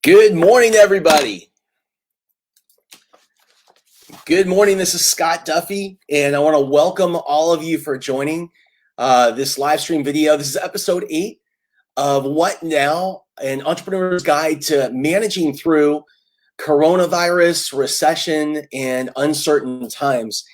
Good morning, everybody. Good morning. This is Scott Duffy, and I want to welcome all of you for joining this live stream video. This is episode 8 of What Now? An Entrepreneur's Guide to Managing Through Coronavirus, Recession, and Uncertain Times.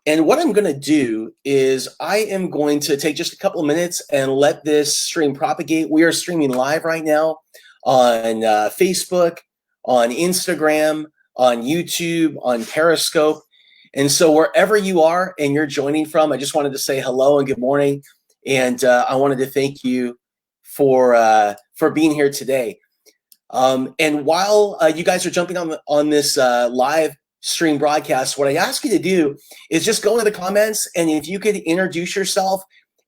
And what I'm going to do is I am going to take just a couple of minutes and let this stream propagate. We are streaming live right now on Facebook, on Instagram, on YouTube, on Periscope. And so wherever you are and you're joining from, I just wanted to say hello and good morning. And I wanted to thank you for being here today. And while you guys are jumping on this live stream broadcast, what I ask you to do is just go into the comments, and if you could introduce yourself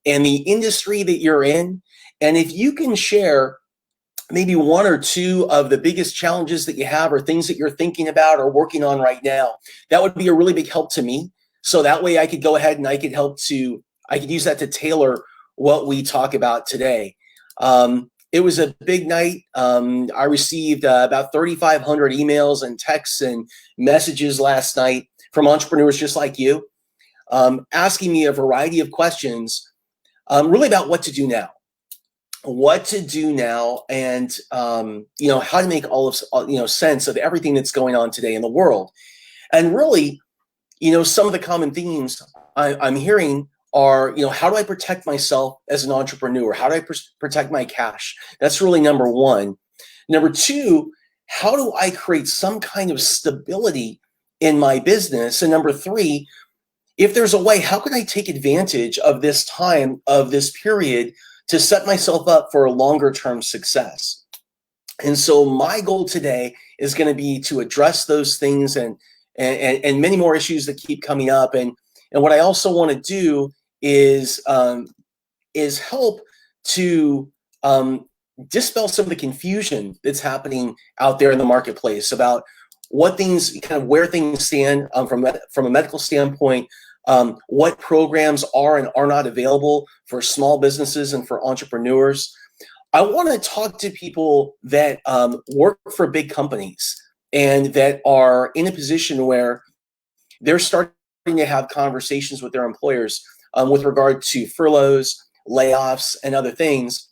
and the industry that you're in, and if you can share maybe one or two of the biggest challenges that you have or things that you're thinking about or working on right now, that would be a really big help to me. So that way I could go ahead and I could use that to tailor what we talk about today. It was a big night. I received about 3,500 emails and texts and messages last night from entrepreneurs just like you, asking me a variety of questions, really about what to do now. And how to make all of sense of everything that's going on today in the world. And really, some of the common themes I'm hearing are, how do I protect myself as an entrepreneur? How do I protect my cash? That's really number one. Number two, how do I create some kind of stability in my business? And number three, if there's a way, how can I take advantage of this time, of this period, to set myself up for a longer term success? And so my goal today is going to be to address those things and many more issues that keep coming up. And what I also want to do is help to dispel some of the confusion that's happening out there in the marketplace about what things, kind of where things stand from a medical standpoint, what programs are and are not available for small businesses and for entrepreneurs. I want to talk to people that work for big companies and that are in a position where they're starting to have conversations with their employers with regard to furloughs, layoffs, and other things,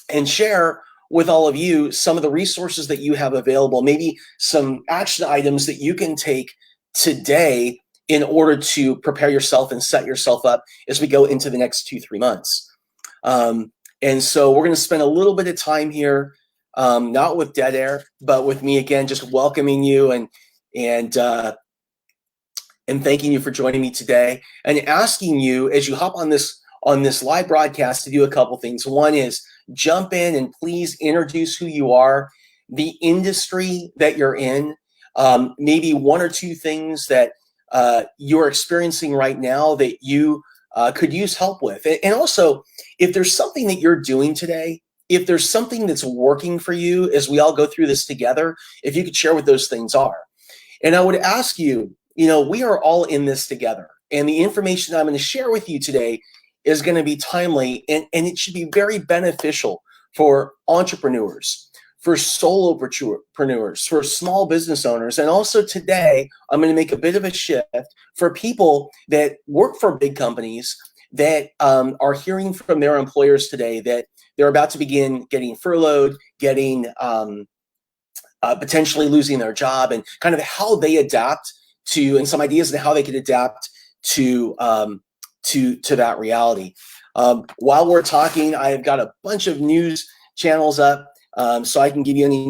and share with all of you some of the resources that you have available, maybe some action items that you can take today in order to prepare yourself and set yourself up as we go into the next 2-3 months. And so we're going to spend a little bit of time here, not with dead air, but with me again, just welcoming you and thanking you for joining me today, and asking you as you hop on this live broadcast to do a couple things. One is jump in and please introduce who you are, the industry that you're in, maybe one or two things that you're experiencing right now that you could use help with. And also, if there's something that you're doing today, if there's something that's working for you as we all go through this together, if you could share what those things are. And I would ask you, we are all in this together. And the information I'm going to share with you today is going to be timely, and it should be very beneficial for entrepreneurs, for solopreneurs, for small business owners. And also today, I'm going to make a bit of a shift for people that work for big companies that are hearing from their employers today that they're about to begin getting furloughed, getting potentially losing their job, and kind of how they adapt to, and some ideas on how they could adapt to that reality. While we're talking, I've got a bunch of news channels up, so I can give you any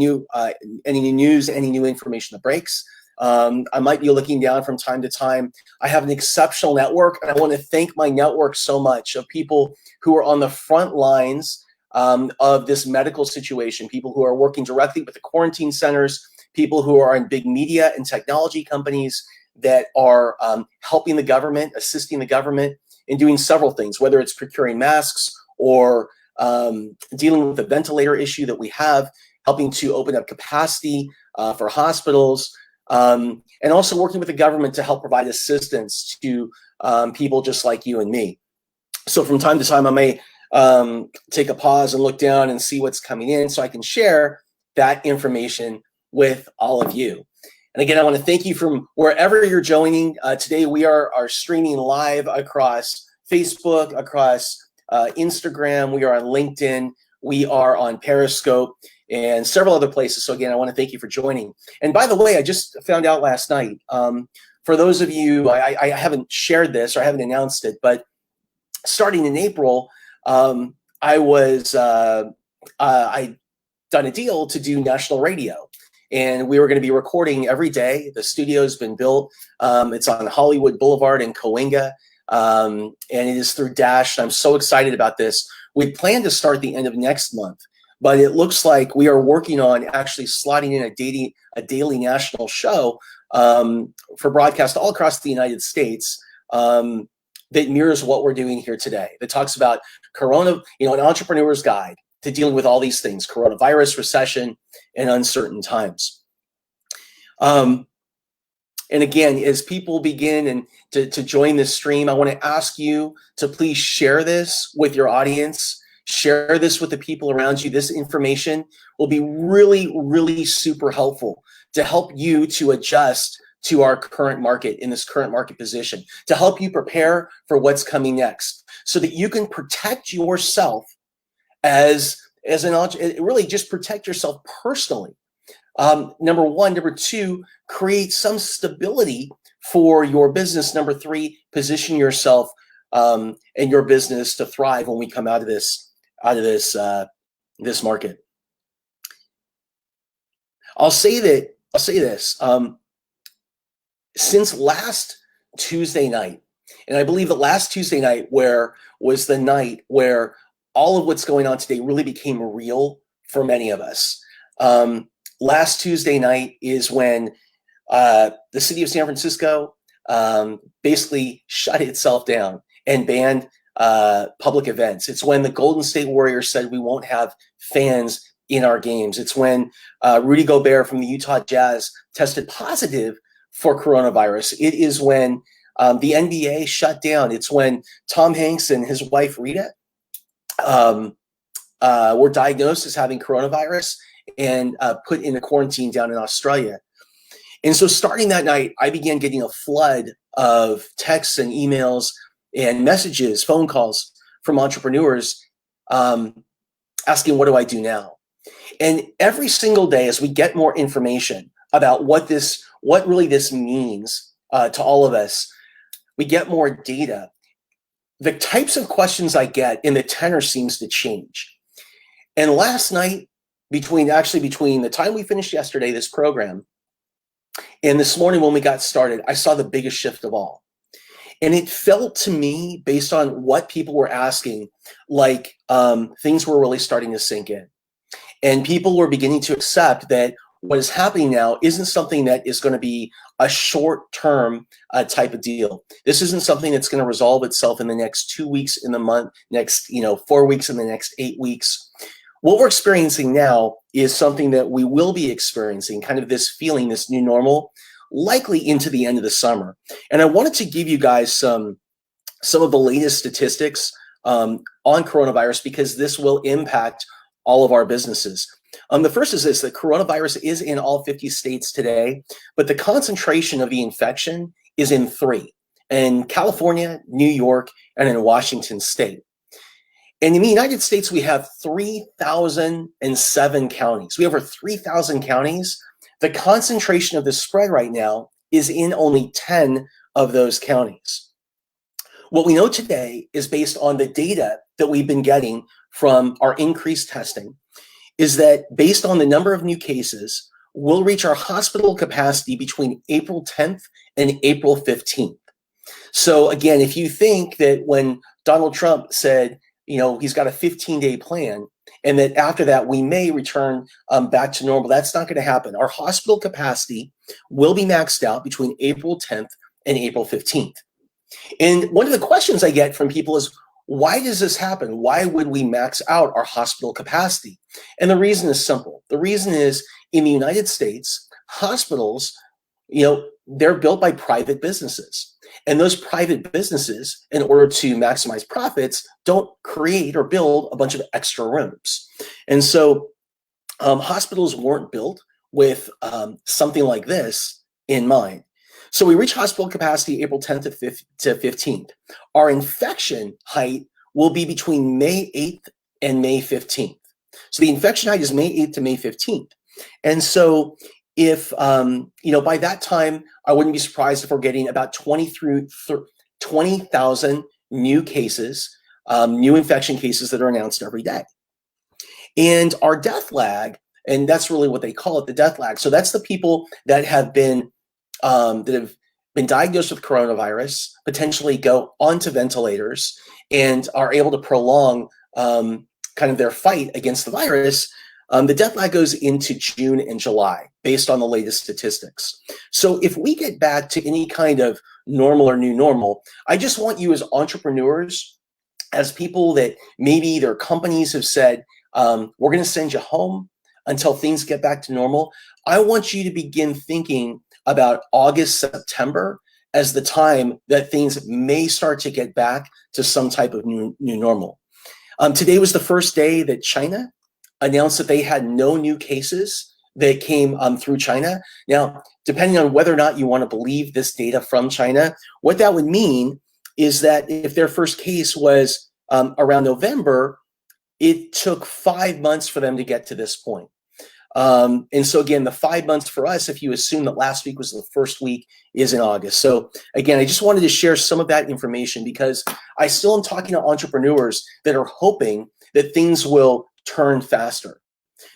news, any new information that breaks. I might be looking down from time to time. I have an exceptional network, and I want to thank my network so much of people who are on the front lines of this medical situation, people who are working directly with the quarantine centers, people who are in big media and technology companies that are helping the government, assisting the government in doing several things, whether it's procuring masks or dealing with the ventilator issue that we have, helping to open up capacity for hospitals, and also working with the government to help provide assistance to people just like you and me. So from time to time, I may take a pause and look down and see what's coming in so I can share that information with all of you. And again, I want to thank you from wherever you're joining. Today, we are streaming live across Facebook, across Instagram. We are on LinkedIn. We are on Periscope and several other places. So again, I want to thank you for joining. And by the way, I just found out last night, for those of you, I haven't shared this or I haven't announced it, but starting in April, I done a deal to do national radio. And we were going to be recording every day. The studio's been built. It's on Hollywood Boulevard in Cahuenga. And it is through Dash. I'm so excited about this. We plan to start the end of next month, but it looks like we are working on actually slotting in a daily national show for broadcast all across the United States that mirrors what we're doing here today. That talks about an entrepreneur's guide to dealing with all these things: coronavirus, recession, and uncertain times. And again, as people begin to join this stream, I want to ask you to please share this with your audience. Share this with the people around you. This information will be really, really super helpful to help you to adjust to our current market, in this current market position, to help you prepare for what's coming next, so that you can protect yourself really just protect yourself personally. Number one. Number two, create some stability for your business. Number three, position yourself and your business to thrive when we come out of this market. I'll say this. Since last Tuesday night, and I believe that last Tuesday night was the night where all of what's going on today really became real for many of us. Last Tuesday night is when the city of San Francisco basically shut itself down and banned public events. It's when the Golden State Warriors said we won't have fans in our games. It's when Rudy Gobert from the Utah Jazz tested positive for coronavirus. It is when the NBA shut down. It's when Tom Hanks and his wife Rita were diagnosed as having coronavirus and put in a quarantine down in Australia. And so starting that night, I began getting a flood of texts and emails and messages, phone calls from entrepreneurs asking, what do I do now? And every single day, as we get more information about what really this means to all of us, we get more data. The types of questions I get and the tenor seems to change. And last night, between the time we finished yesterday, this program, and this morning when we got started, I saw the biggest shift of all. And it felt to me, based on what people were asking, like things were really starting to sink in. And people were beginning to accept that what is happening now isn't something that is going to be a short-term type of deal. This isn't something that's going to resolve itself in the next 2 weeks in the month, next 4 weeks in the next 8 weeks. What we're experiencing now is something that we will be experiencing, kind of this feeling, this new normal, likely into the end of the summer. And I wanted to give you guys some of the latest statistics on coronavirus, because this will impact all of our businesses. The first is this: that coronavirus is in all 50 states today, but the concentration of the infection is in 3, in California, New York, and in Washington state. And in the United States, we have 3,007 counties. We have over 3,000 counties. The concentration of the spread right now is in only 10 of those counties. What we know today is, based on the data that we've been getting from our increased testing, is that based on the number of new cases, we'll reach our hospital capacity between April 10th and April 15th. So again, if you think that when Donald Trump said, he's got a 15-day plan, and that after that we may return back to normal, that's not going to happen. Our hospital capacity will be maxed out between April 10th and April 15th. And one of the questions I get from people is, why does this happen? Why would we max out our hospital capacity? And the reason is simple. The reason is, in the United States, hospitals, they're built by private businesses. And those private businesses, in order to maximize profits, don't create or build a bunch of extra rooms. And so hospitals weren't built with something like this in mind. So we reach hospital capacity April 10th to 15th. Our infection height will be between May 8th and May 15th. So the infection height is May 8th to May 15th. And so if, by that time, I wouldn't be surprised if we're getting about 20,000 new cases, new infection cases that are announced every day. And our death lag, and that's really what they call it, the death lag. So that's the people that have been diagnosed with coronavirus, potentially go onto ventilators, and are able to prolong kind of their fight against the virus. The death lag goes into June and July, based on the latest statistics. So if we get back to any kind of normal or new normal, I just want you as entrepreneurs, as people that maybe their companies have said, we're going to send you home until things get back to normal. I want you to begin thinking about August, September as the time that things may start to get back to some type of new normal. Today was the first day that China announced that they had no new cases that came through China. Now, depending on whether or not you want to believe this data from China, what that would mean is that if their first case was around November, it took 5 months for them to get to this point. And so again, the 5 months for us, if you assume that last week was the first week, is in August. So again, I just wanted to share some of that information because I still am talking to entrepreneurs that are hoping that things will turn faster,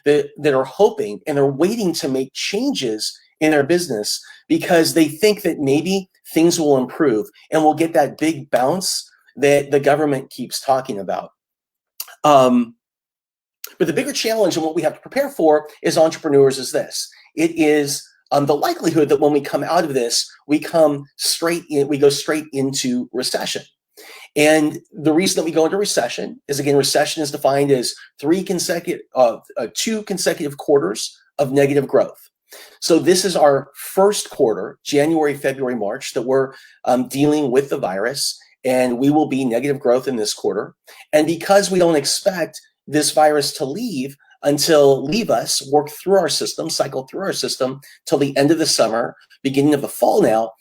that are hoping and they're waiting to make changes in their business because they think that maybe things will improve and we'll get that big bounce that the government keeps talking about. But the bigger challenge and what we have to prepare for as entrepreneurs is this. It is the likelihood that when we come out of this, we go straight into recession. And the reason that we go into recession is, again, recession is defined as 2 consecutive quarters of negative growth. So this is our first quarter, January, February, March, that we're dealing with the virus, and we will be negative growth in this quarter. And because we don't expect this virus to leave us, work through our system, cycle through our system till the end of the summer, beginning of the fall now,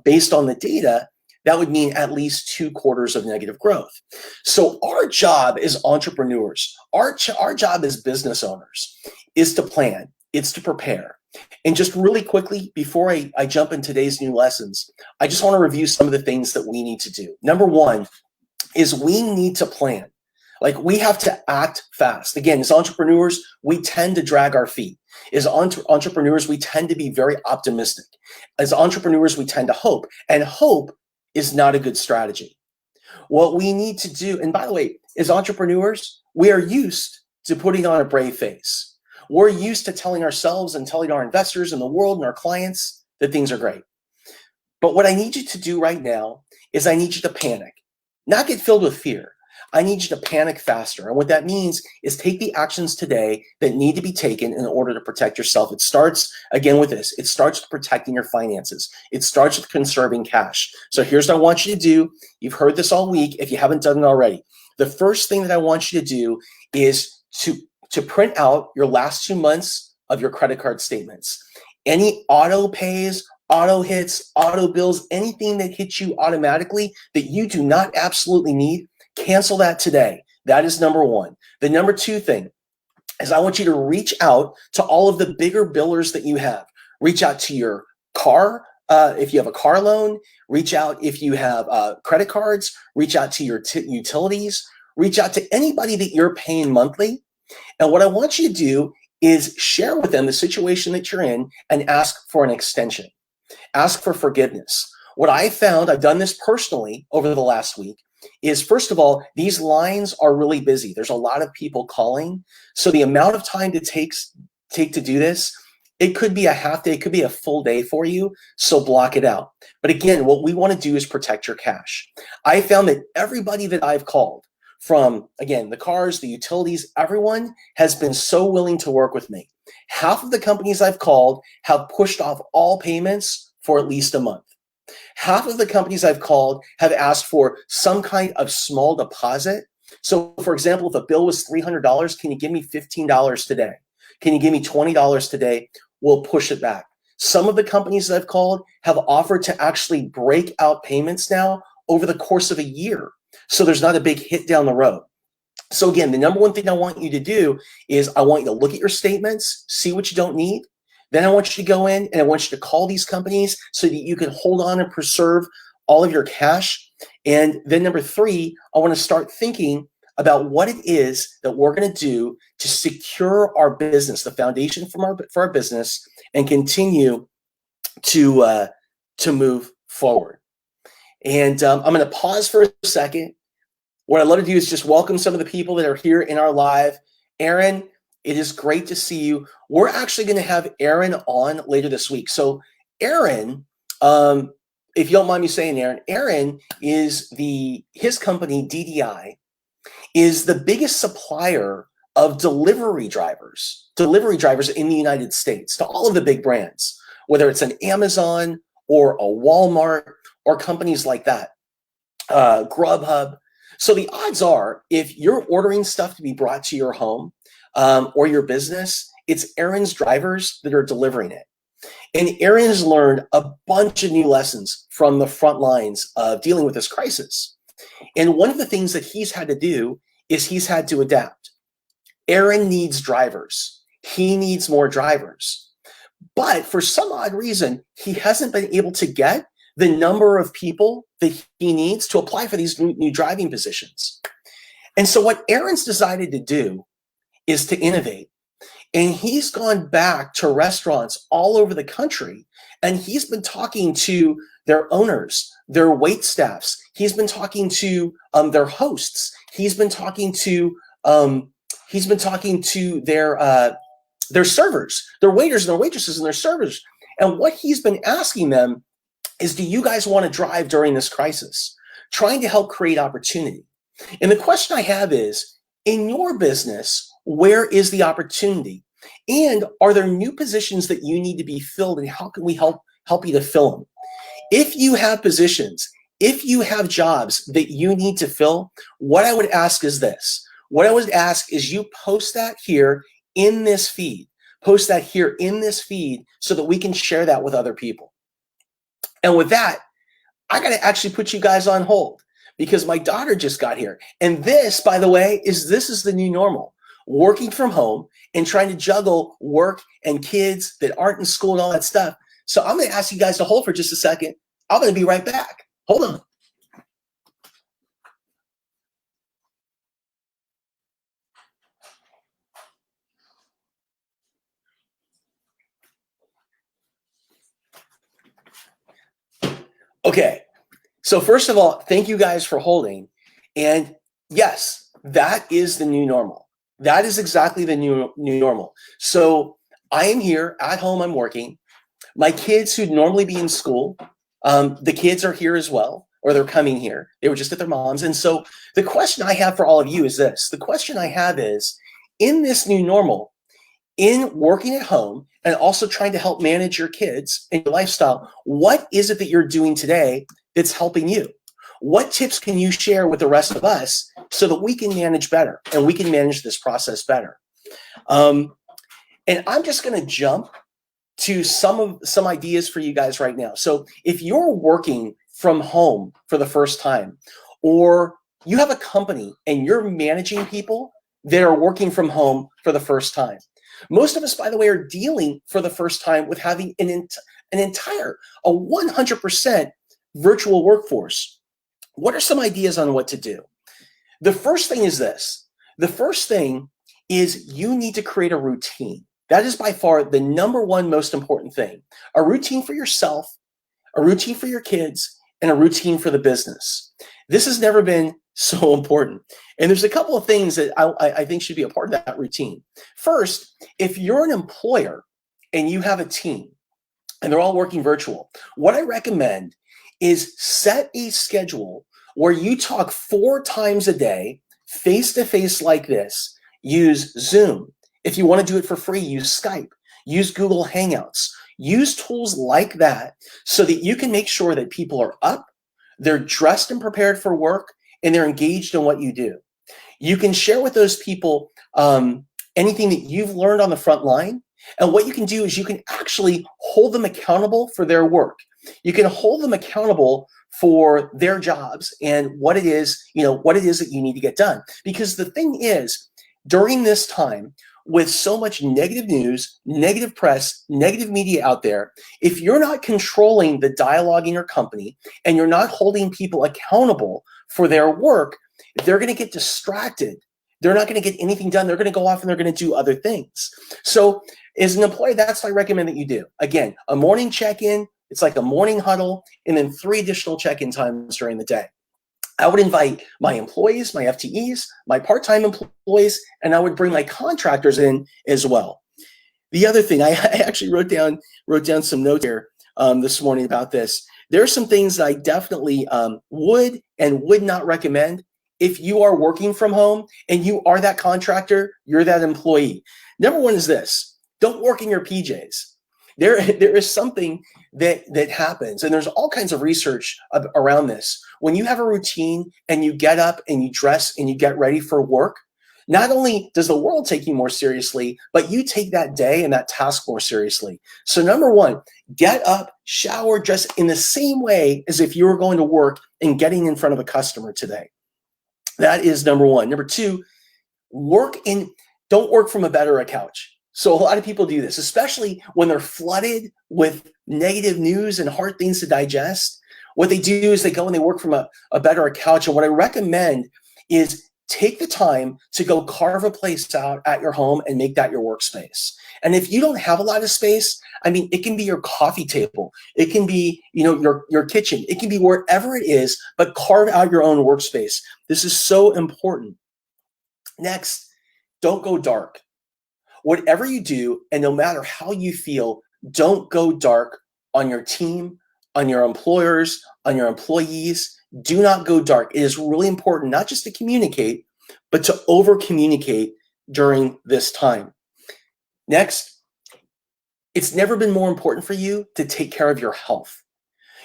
based on the data, that would mean at least 2 quarters of negative growth. So our job as entrepreneurs, our job as business owners is to plan, it's to prepare. And just really quickly, before I jump in today's new lessons, I just want to review some of the things that we need to do. Number one is we need to plan. Like, we have to act fast. Again, as entrepreneurs, we tend to drag our feet. As entrepreneurs, we tend to be very optimistic. As entrepreneurs, we tend to hope, and hope is not a good strategy. What we need to do, and by the way, as entrepreneurs, we are used to putting on a brave face. We're used to telling ourselves and telling our investors and the world and our clients that things are great. But what I need you to do right now is I need you to panic, not get filled with fear. I need you to panic faster. And what that means is take the actions today that need to be taken in order to protect yourself. It starts, again, with this. It starts with protecting your finances. It starts with conserving cash. So here's what I want you to do. You've heard this all week if you haven't done it already. The first thing that I want you to do is to print out your last 2 months of your credit card statements. Any auto pays, auto hits, auto bills, anything that hits you automatically that you do not absolutely need, cancel that today. That is number one. The number two thing is I want you to reach out to all of the bigger billers that you have. Reach out to your car, if you have a car loan. Reach out if you have credit cards. Reach out to your utilities. Reach out to anybody that you're paying monthly. And what I want you to do is share with them the situation that you're in and ask for an extension. Ask for forgiveness. What I found, I've done this personally over the last week, is, first of all, these lines are really busy. There's a lot of people calling. So the amount of time it takes to do this, it could be a half day, it could be a full day for you. So block it out. But again, what we want to do is protect your cash. I found that everybody that I've called, from, again, the cars, the utilities, everyone has been so willing to work with me. Half of the companies I've called have pushed off all payments for at least a month. Half of the companies I've called have asked for some kind of small deposit. So, for example, if a bill was $300, can you give me $15 today? Can you give me $20 today? We'll push it back. Some of the companies that I've called have offered to actually break out payments now over the course of a year. So there's not a big hit down the road. So again, the number one thing I want you to do is I want you to look at your statements, see what you don't need. Then I want you to go in and I want you to call these companies so that you can hold on and preserve all of your cash. And then number three, I want to start thinking about what it is that we're going to do to secure our business, the foundation for our business, and continue to move forward. And I'm going to pause for a second. What I'd love to do is just welcome some of the people that are here in our live. Aaron, it is great to see you. We're actually going to have Aaron on later this week. So Aaron, if you don't mind me saying, Aaron is his company, DDI, is the biggest supplier of delivery drivers in the United States to all of the big brands, whether it's an Amazon or a Walmart or companies like that, Grubhub. So the odds are, if you're ordering stuff to be brought to your home or your business, it's Aaron's drivers that are delivering it. And Aaron has learned a bunch of new lessons from the front lines of dealing with this crisis. And one of the things that he's had to do is he's had to adapt. Aaron needs drivers. He needs more drivers. But for some odd reason, he hasn't been able to get the number of people that he needs to apply for these new driving positions. And so what Aaron's decided to do is to innovate. And he's gone back to restaurants all over the country, and he's been talking to their owners, their wait staffs. He's been talking to their hosts. He's been talking to their servers, their waiters and their waitresses and their servers. And what he's been asking them is, do you guys want to drive during this crisis? Trying to help create opportunity. And the question I have is, in your business, where is the opportunity? And are there new positions that you need to be filled, and how can we help you to fill them? If you have positions, if you have jobs that you need to fill, what I would ask is this. What I would ask is you post that here in this feed. Post that here in this feed so that we can share that with other people. And with that, I got to actually put you guys on hold because my daughter just got here. And this, by the way, is the new normal. Working from home and trying to juggle work and kids that aren't in school and all that stuff. So I'm going to ask you guys to hold for just a second. I'm going to be right back. Hold on. Okay. So first of all, thank you guys for holding. And yes, that is the new normal. That is exactly the new normal. So I am here at home. I'm working. My kids who'd normally be in school, the kids are here as well, or they're coming here. They were just at their mom's. And so the question I have for all of you is this. The question I have is, in this new normal, in working at home and also trying to help manage your kids and your lifestyle, what is it that you're doing today that's helping you? What tips can you share with the rest of us so that we can manage better and we can manage this process better? And I'm just going to jump to some ideas for you guys right now. So if you're working from home for the first time, or you have a company and you're managing people that are working from home for the first time, most of us, by the way, are dealing for the first time with having a 100% virtual workforce. What are some ideas on what to do? The first thing is this. The first thing is you need to create a routine. That is by far the number one most important thing. A routine for yourself, a routine for your kids, and a routine for the business. This has never been so important. And there's a couple of things that I think should be a part of that routine. First, if you're an employer and you have a team and they're all working virtual, what I recommend is set a schedule where you talk 4 times a day, face-to-face like this. Use Zoom. If you want to do it for free, use Skype. Use Google Hangouts. Use tools like that so that you can make sure that people are up, they're dressed and prepared for work, and they're engaged in what you do. You can share with those people and anything that you've learned on the front line. And what you can do is you can actually hold them accountable for their work. You can hold them accountable for their jobs and what it is, what it is that you need to get done. Because the thing is, during this time, with so much negative news, negative press, negative media out there, if you're not controlling the dialogue in your company and you're not holding people accountable for their work, they're going to get distracted. They're not going to get anything done. They're going to go off and they're going to do other things. So as an employee, that's what I recommend that you do. Again, a morning check-in, it's like a morning huddle, and then 3 additional check-in times during the day. I would invite my employees, my FTEs, my part-time employees, and I would bring my contractors in as well. The other thing, I actually wrote down some notes here this morning about this. There are some things that I definitely would and would not recommend if you are working from home and you are that contractor, you're that employee. Number one is this: don't work in your PJs. There is something that happens, and there's all kinds of research around this. When you have a routine and you get up and you dress and you get ready for work, not only does the world take you more seriously, but you take that day and that task more seriously. So number one, get up, shower, dress in the same way as if you were going to work and getting in front of a customer today. That is number one. Number two, don't work from a bed or a couch. So a lot of people do this, especially when they're flooded with negative news and hard things to digest. What they do is they go and they work from a bed or a couch. And what I recommend is take the time to go carve a place out at your home and make that your workspace. And if you don't have a lot of space, I mean, it can be your coffee table. It can be, your kitchen. It can be wherever it is, but carve out your own workspace. This is so important. Next, don't go dark. Whatever you do, and no matter how you feel, don't go dark on your team, on your employers, on your employees. Do not go dark. It is really important not just to communicate, but to over-communicate during this time. Next, it's never been more important for you to take care of your health.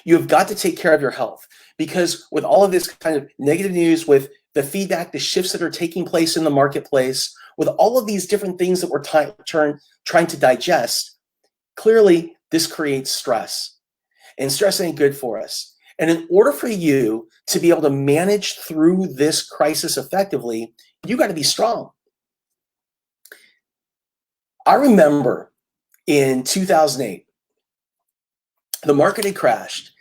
You have got to take care of your health, because with all of this kind of negative news, with the feedback, the shifts that are taking place in the marketplace, with all of these different things that we're trying to digest, clearly this creates stress. And stress ain't good for us. And in order for you to be able to manage through this crisis effectively, you got to be strong. I remember in 2008, the market had crashed,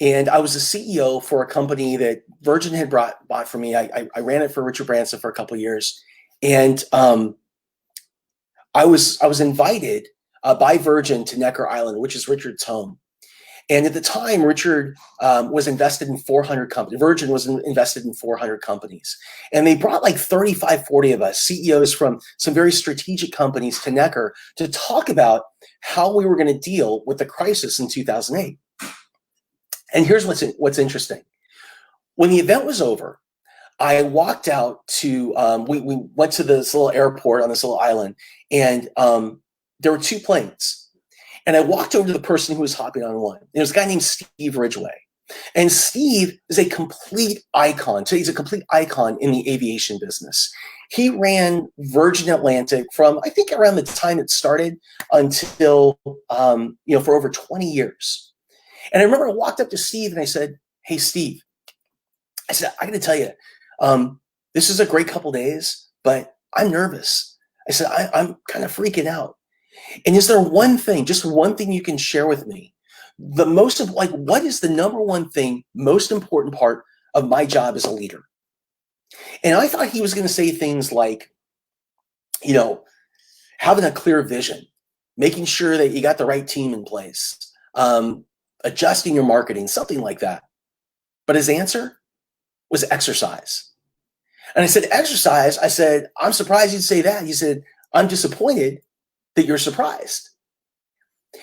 and I was a CEO for a company that Virgin had bought for me. I ran it for Richard Branson for a couple of years. And I was invited by Virgin to Necker Island, which is Richard's home. And at the time, Richard was invested in 400 companies. Virgin was invested in 400 companies. And they brought like 35, 40 of us, CEOs from some very strategic companies, to Necker to talk about how we were going to deal with the crisis in 2008. And here's what's interesting. When the event was over, I walked out to, we went to this little airport on this little island, and there were 2 planes. And I walked over to the person who was hopping on one. And it was a guy named Steve Ridgway. And Steve is a complete icon. So he's a complete icon in the aviation business. He ran Virgin Atlantic from, I think, around the time it started until, for over 20 years. And I remember I walked up to Steve and I said, "Hey, Steve," I said, "I got to tell you, this is a great couple days, but I'm nervous." I said, I'm kind of freaking out. And is there one thing, just one thing you can share with me? What is the number one thing, most important part of my job as a leader? And I thought he was going to say things like, having a clear vision, making sure that you got the right team in place, adjusting your marketing, something like that. But his answer was exercise. And I said, "Exercise?" I said, "I'm surprised you'd say that." He said, "I'm disappointed that you're surprised."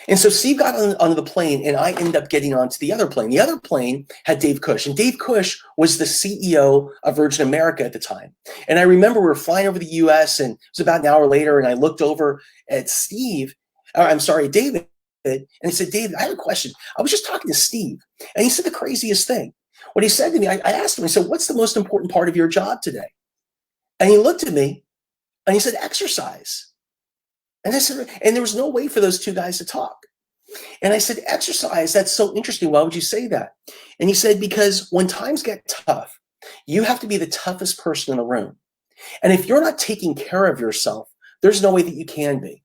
And so Steve got onto the plane, and I ended up getting onto the other plane. The other plane had Dave Cush, and Dave Cush was the CEO of Virgin America at the time. And I remember we were flying over the US, and it was about an hour later, and I looked over at David, and I said, "David, I have a question. I was just talking to Steve, and he said the craziest thing." What he said to me, I asked him, I said, "What's the most important part of your job today?" And he looked at me, And he said, exercise. And I said, and there was no way for those two guys to talk. And I said, exercise, that's so interesting. Why would you say that? And he said, because when times get tough, you have to be the toughest person in the room. And if you're not taking care of yourself, there's no way that you can be.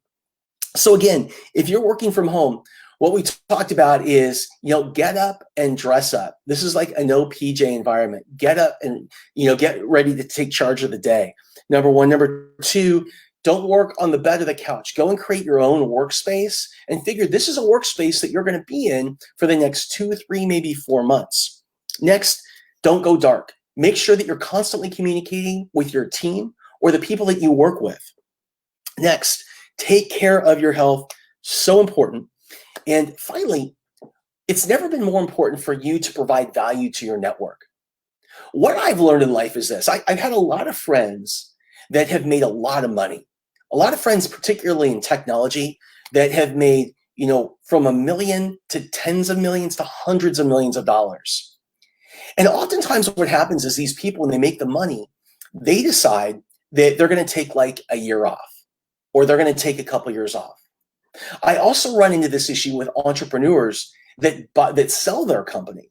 So again, if you're working from home, what we talked about is, get up and dress up. This is like a no PJ environment. Get up and, get ready to take charge of the day. Number one. Number two, don't work on the bed or the couch. Go and create your own workspace and figure this is a workspace that you're going to be in for the next 2, 3, maybe 4 months. Next, don't go dark. Make sure that you're constantly communicating with your team or the people that you work with. Next, take care of your health. So important. And finally, it's never been more important for you to provide value to your network. What I've learned in life is this. I've had a lot of friends that have made a lot of money. A lot of friends, particularly in technology, that have made, from $1 million to tens of millions to hundreds of millions of dollars. And oftentimes what happens is these people, when they make the money, they decide that they're going to take like a year off, or they're going to take a couple years off. I also run into this issue with entrepreneurs that sell their company.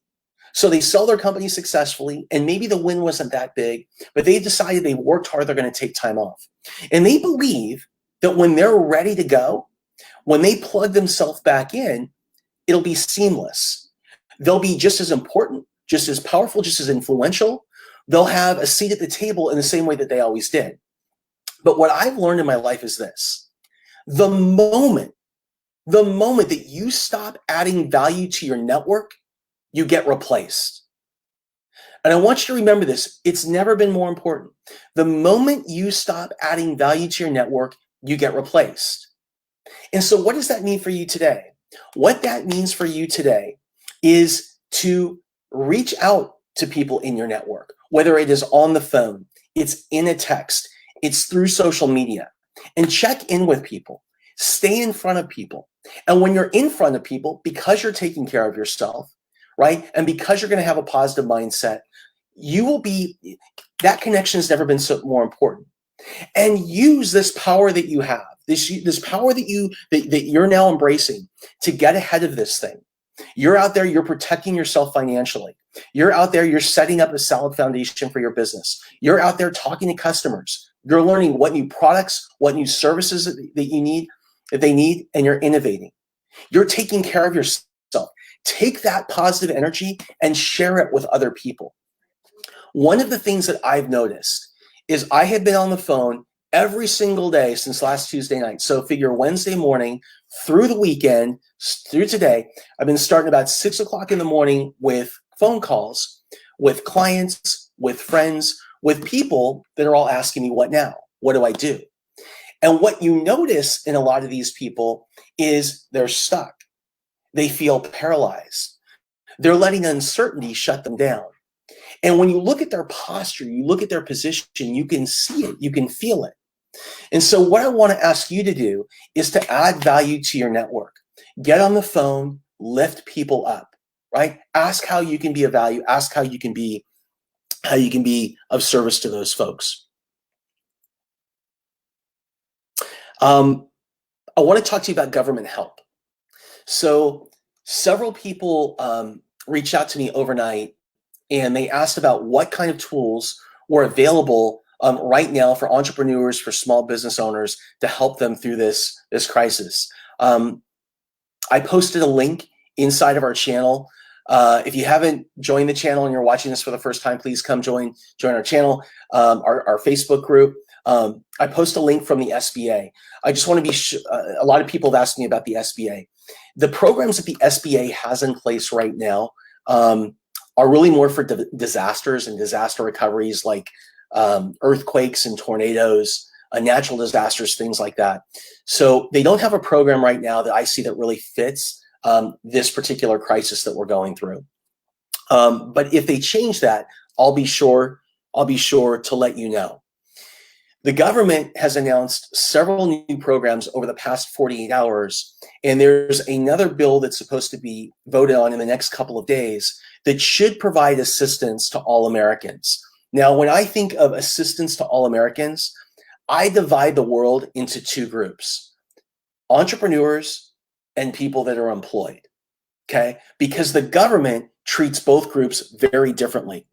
So they sell their company successfully, and maybe the win wasn't that big, but they decided they worked hard, they're going to take time off. And they believe that when they're ready to go, when they plug themselves back in, it'll be seamless. They'll be just as important, just as powerful, just as influential. They'll have a seat at the table in the same way that they always did. But what I've learned in my life is this. The moment that you stop adding value to your network, you get replaced. And I want you to remember this. It's never been more important. The moment you stop adding value to your network, you get replaced. And so what does that mean for you today? What that means for you today is to reach out to people in your network, whether it is on the phone, it's in a text, it's through social media, and check in with people. Stay in front of people. And when you're in front of people, because you're taking care of yourself, right? And because you're going to have a positive mindset, that connection has never been so more important. And use this power that you have, this power that you're now embracing to get ahead of this thing. You're out there, you're protecting yourself financially. You're out there, you're setting up a solid foundation for your business. You're out there talking to customers. You're learning what new products, what new services that they need, and you're innovating. You're taking care of yourself. Take that positive energy and share it with other people. One of the things that I've noticed is I have been on the phone every single day since last Tuesday night. So figure Wednesday morning through the weekend, through today, I've been starting about 6 o'clock in the morning with phone calls, with clients, with friends, with people that are all asking me, what now? What do I do? And what you notice in a lot of these people is they're stuck. They feel paralyzed. They're letting uncertainty shut them down. And when you look at their posture, you look at their position, you can see it, you can feel it. And so what I want to ask you to do is to add value to your network. Get on the phone, lift people up, right? Ask how you can be of value. Ask how you can be of service to those folks. I want to talk to you about government help. So several people reached out to me overnight, and they asked about what kind of tools were available right now for entrepreneurs, for small business owners to help them through this crisis. I posted a link inside of our channel. If you haven't joined the channel and you're watching this for the first time, please come join our channel, our Facebook group. I post a link from the SBA. I just want to be a lot of people have asked me about the SBA. The programs that the SBA has in place right now are really more for disasters and disaster recoveries, like earthquakes and tornadoes, natural disasters, things like that. So they don't have a program right now that I see that really fits this particular crisis that we're going through. But if they change that, I'll be sure to let you know. The government has announced several new programs over the past 48 hours, and there's another bill that's supposed to be voted on in the next couple of days that should provide assistance to all Americans. Now, when I think of assistance to all Americans, I divide the world into two groups: entrepreneurs and people that are employed. Okay? Because the government treats both groups very differently.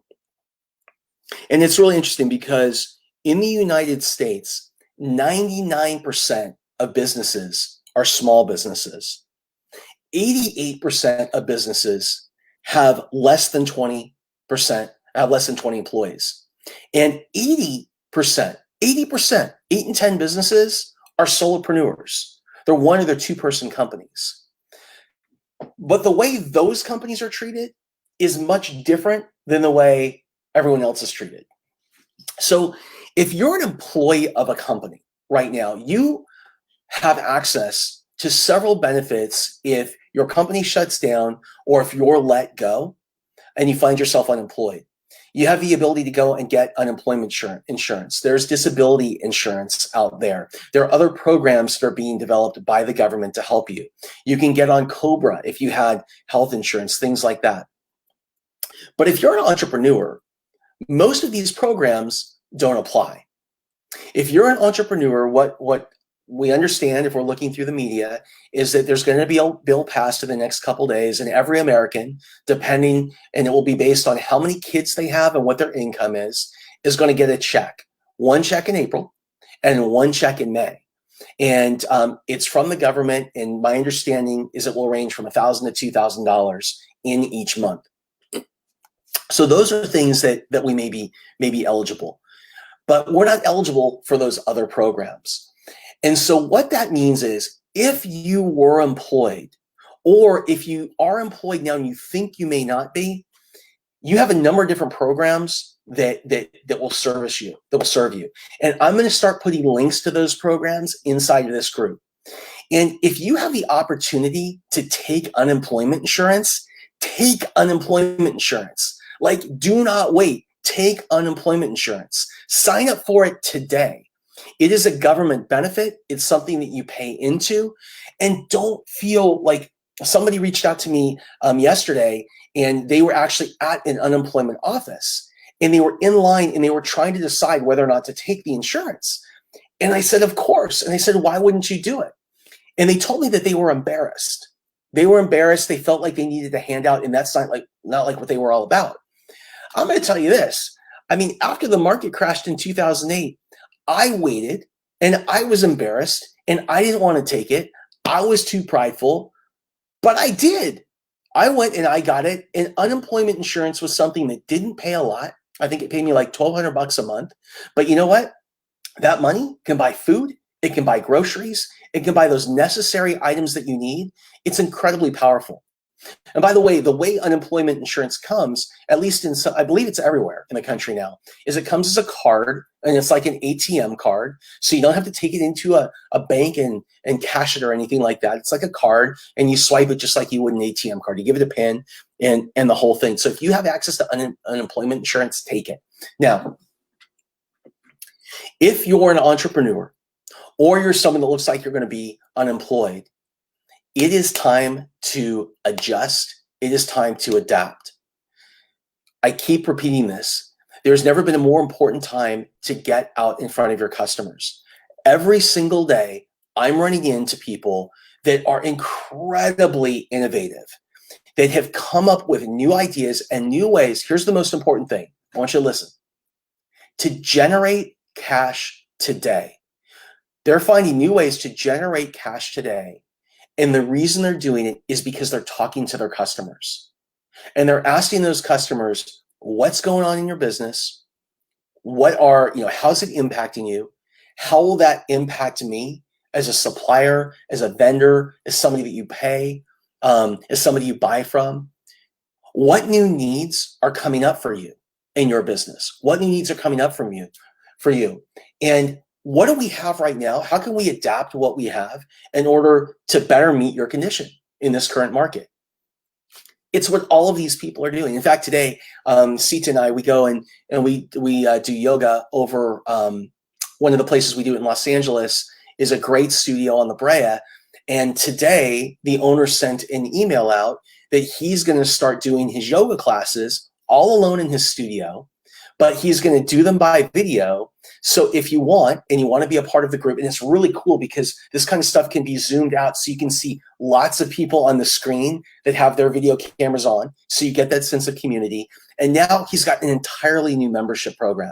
And it's really interesting because in the United States, 99% of businesses are small businesses. 88% of businesses have less than 20%, have less than 20 employees. And 80%, 8 in 10 businesses are solopreneurs. They're one or they're two-person companies. But the way those companies are treated is much different than the way everyone else is treated. So if you're an employee of a company right now, you have access to several benefits if your company shuts down or if you're let go and you find yourself unemployed. You have the ability to go and get unemployment insurance. There's disability insurance out there. There are other programs that are being developed by the government to help you. You can get on COBRA if you had health insurance, things like that. But if you're an entrepreneur, most of these programs don't apply. If you're an entrepreneur, what we understand, if we're looking through the media, is that there's going to be a bill passed in the next couple of days, and every American, and it will be based on how many kids they have and what their income is going to get a check. One check in April and one check in May. And it's from the government, and my understanding is it will range from $1,000 to $2,000 in each month. So those are things that we may be eligible, but we're not eligible for those other programs. And so what that means is if you were employed, or if you are employed now and you think you may not be, you have a number of different programs that will serve you. And I'm going to start putting links to those programs inside of this group. And if you have the opportunity to take unemployment insurance, take unemployment insurance. Like, do not wait. Take unemployment insurance. Sign up for it today. It is a government benefit. It's something that you pay into. And don't feel like somebody reached out to me yesterday, and they were actually at an unemployment office, and they were in line, and they were trying to decide whether or not to take the insurance. And I said, of course. And I said, why wouldn't you do it? And they told me that they were embarrassed. They were embarrassed. They felt like they needed a handout, and that's not like what they were all about. I'm going to tell you this. I mean, after the market crashed in 2008, I waited, and I was embarrassed, and I didn't want to take it. I was too prideful, but I did. I went and I got it. And unemployment insurance was something that didn't pay a lot. I think it paid me like $1,200 a month. But you know what? That money can buy food. It can buy groceries. It can buy those necessary items that you need. It's incredibly powerful. And by the way unemployment insurance comes, at least in some, I believe it's everywhere in the country now, is it comes as a card, and it's like an ATM card. So you don't have to take it into a bank and cash it or anything like that. It's like a card, and you swipe it just like you would an ATM card. You give it a PIN and the whole thing. So if you have access to unemployment insurance, take it. Now, if you're an entrepreneur or you're someone that looks like you're going to be unemployed, it is time to adjust. It is time to adapt. I keep repeating this. There's never been a more important time to get out in front of your customers. Every single day, I'm running into people that are incredibly innovative, that have come up with new ideas and new ways. Here's the most important thing. I want you to listen. To generate cash today. They're finding new ways to generate cash today. And the reason they're doing it is because they're talking to their customers. And they're asking those customers, what's going on in your business? How's it impacting you? How will that impact me as a supplier, as a vendor, as somebody that you pay, as somebody you buy from? What new needs are coming up for you in your business? What new needs are coming up for you? And what do we have right now? How can we adapt what we have in order to better meet your condition in this current market? It's what all of these people are doing. In fact, today, Sita and I, we go and we do yoga over one of the places we do in Los Angeles is a great studio on La Brea. And today, the owner sent an email out that he's going to start doing his yoga classes all alone in his studio. but he's going to do them by video. So if you want, and you want to be a part of the group, and it's really cool because this kind of stuff can be zoomed out so you can see lots of people on the screen that have their video cameras on. So you get that sense of community. And now he's got an entirely new membership program.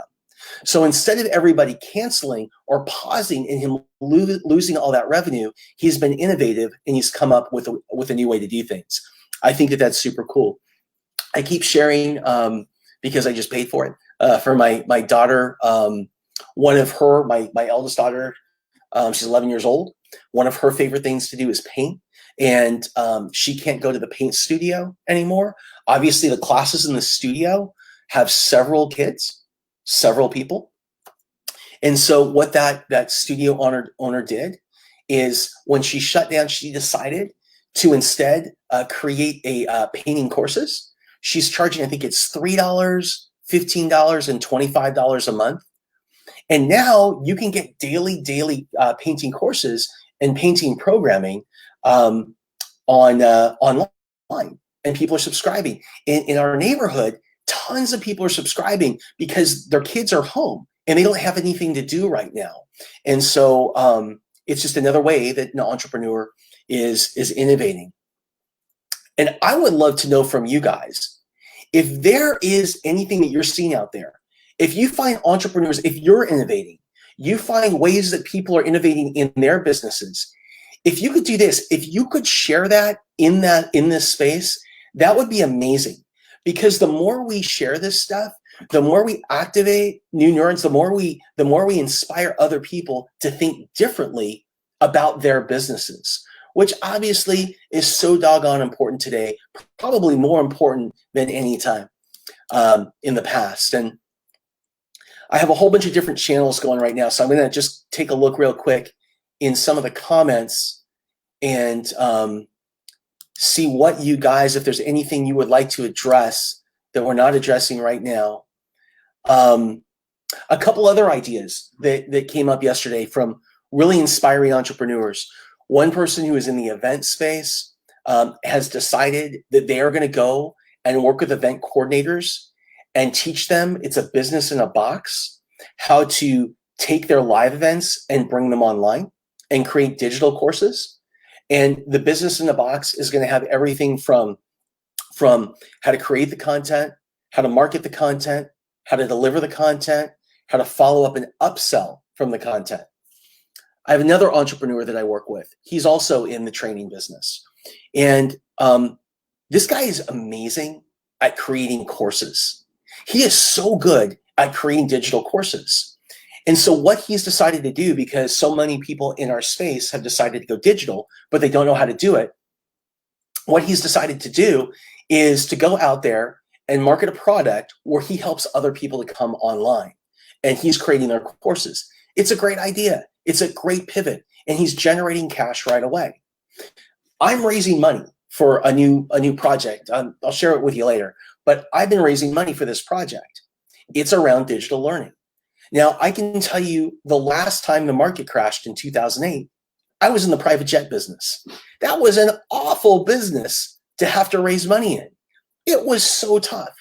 So instead of everybody canceling or pausing and him losing all that revenue, he's been innovative and he's come up with a new way to do things. I think that that's super cool. I keep sharing because I just paid for it for my daughter. One of her, my eldest daughter, she's 11 years old. One of her favorite things to do is paint, and she can't go to the paint studio anymore. Obviously, the classes in the studio have several kids, several people. And so what that studio owner did is when she shut down, she decided to instead create a painting courses. She's charging, I think it's $3, $15, and $25 a month. And now you can get daily painting courses and painting programming online, and people are subscribing. In our neighborhood, tons of people are subscribing because their kids are home and they don't have anything to do right now. And so it's just another way that an entrepreneur is innovating. And I would love to know from you guys, if there is anything that you're seeing out there, if you find entrepreneurs, if you're innovating, you find ways that people are innovating in their businesses. If you could do this, if you could share that in this space, that would be amazing. Because the more we share this stuff, the more we activate new neurons, the more we inspire other people to think differently about their businesses, which obviously is so doggone important today, probably more important than any time in the past. And I have a whole bunch of different channels going right now, so I'm going to just take a look real quick in some of the comments and see what you guys, if there's anything you would like to address that we're not addressing right now. A couple other ideas that came up yesterday from really inspiring entrepreneurs. One person who is in the event space has decided that they are going to go and work with event coordinators and teach them, it's a business in a box, how to take their live events and bring them online and create digital courses. And the business in a box is going to have everything from how to create the content, how to market the content, how to deliver the content, how to follow up and upsell from the content. I have another entrepreneur that I work with. He's also in the training business. And this guy is amazing at creating courses. He is so good at creating digital courses. And so what he's decided to do, because so many people in our space have decided to go digital, but they don't know how to do it, what he's decided to do is to go out there and market a product where he helps other people to come online. And he's creating their courses. It's a great idea. It's a great pivot. And he's generating cash right away. I'm raising money for a new project. I'll share it with you later. But I've been raising money for this project. It's around digital learning. Now, I can tell you the last time the market crashed in 2008, I was in the private jet business. That was an awful business to have to raise money in. It was so tough.